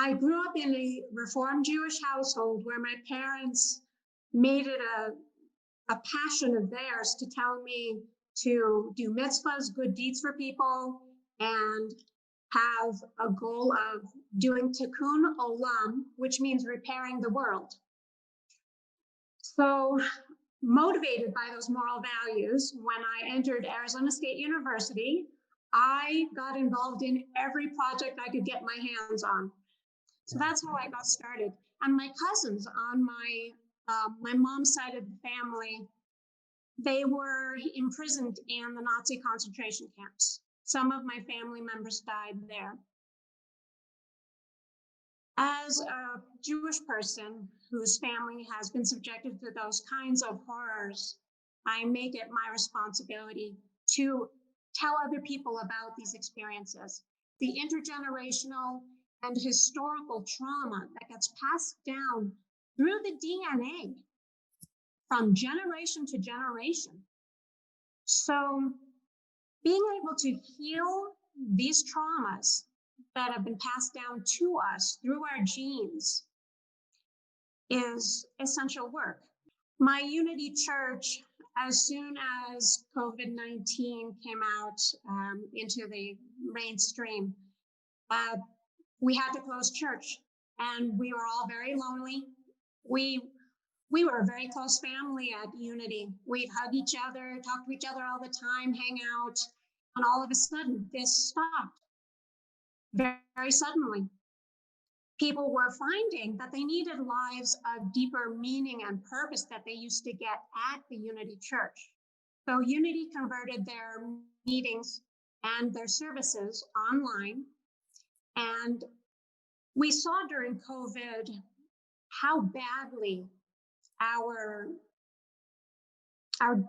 I grew up in a Reformed Jewish household where my parents made it a passion of theirs to tell me to do mitzvahs, good deeds for people, and have a goal of doing tikkun olam, which means repairing the world. So, motivated by those moral values, when I entered Arizona State University, I got involved in every project I could get my hands on. So that's how I got started. And my cousins on my mom's side of the family, they were imprisoned in the Nazi concentration camps. Some of my family members died there. As a Jewish person whose family has been subjected to those kinds of horrors, I make it my responsibility to tell other people about these experiences, the intergenerational and historical trauma that gets passed down through the DNA from generation to generation. So being able to heal these traumas that have been passed down to us through our genes is essential work. My Unity Church, as soon as COVID-19 came out into the mainstream, we had to close church, and we were all very lonely. We were a very close family at Unity. We'd hug each other, talk to each other all the time, hang out, and all of a sudden, this stopped very, very suddenly. People were finding that they needed lives of deeper meaning and purpose that they used to get at the Unity Church. So Unity converted their meetings and their services online. And we saw during COVID how badly our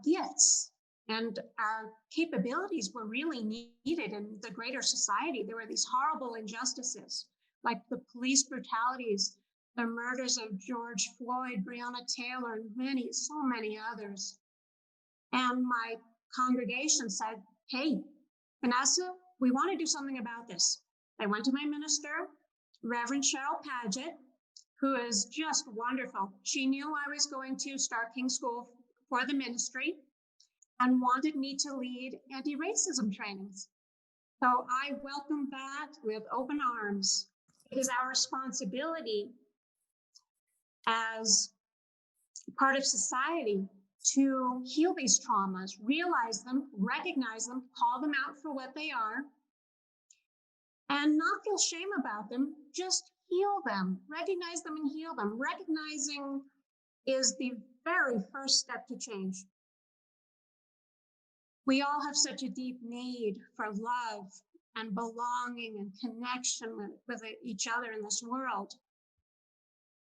gifts and our capabilities were really needed in the greater society. There were these horrible injustices, like the police brutalities, the murders of George Floyd, Breonna Taylor, and so many others. And my congregation said, hey, Vanessa, we want to do something about this. I went to my minister, Reverend Cheryl Paget, who is just wonderful. She knew I was going to start King School for the ministry and wanted me to lead anti-racism trainings. So I welcomed that with open arms. It is our responsibility as part of society to heal these traumas, realize them, recognize them, call them out for what they are, and not feel shame about them, just heal them, recognize them and heal them. Recognizing is the very first step to change. We all have such a deep need for love and belonging and connection with each other in this world,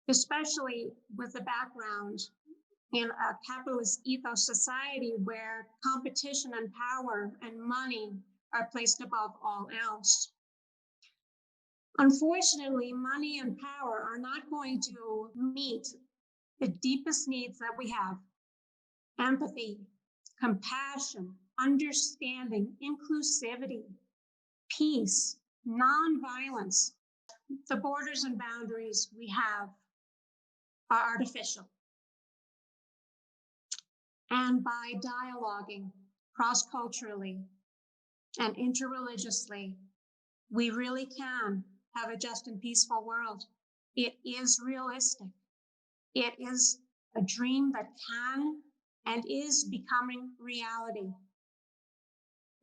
especially with the background in a capitalist ethos society where competition and power and money are placed above all else. Unfortunately, money and power are not going to meet the deepest needs that we have: empathy, compassion, understanding, inclusivity, peace, nonviolence. The borders and boundaries we have are artificial. And by dialoguing cross-culturally and interreligiously, we really can have a just and peaceful world. It is realistic. It is a dream that can and is becoming reality.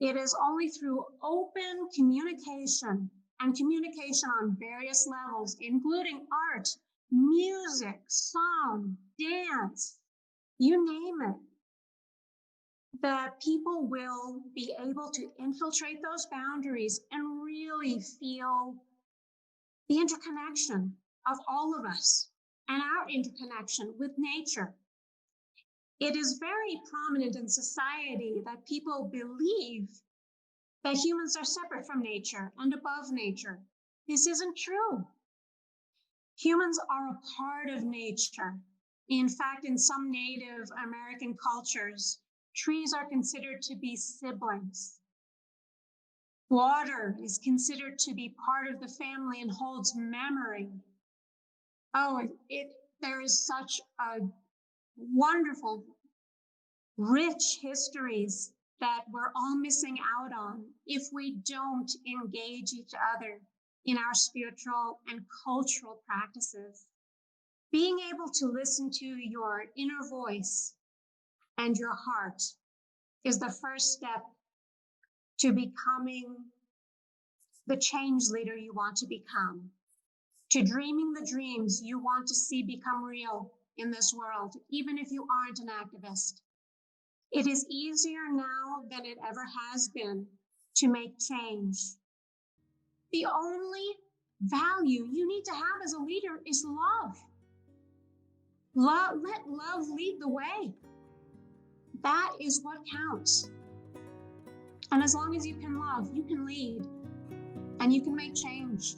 It is only through open communication and communication on various levels, including art, music, song, dance, you name it, that people will be able to infiltrate those boundaries and really feel the interconnection of all of us and our interconnection with nature. It is very prominent in society that people believe that humans are separate from nature and above nature. This isn't true. Humans are a part of nature. In fact, in some Native American cultures, trees are considered to be siblings. Water is considered to be part of the family and holds memory. Oh, there is such a wonderful, rich histories that we're all missing out on if we don't engage each other in our spiritual and cultural practices. Being able to listen to your inner voice and your heart is the first step to becoming the change leader you want to become, to dreaming the dreams you want to see become real in this world, even if you aren't an activist. It is easier now than it ever has been to make change. The only value you need to have as a leader is love. Let love lead the way. That is what counts. And as long as you can love, you can lead, and you can make change.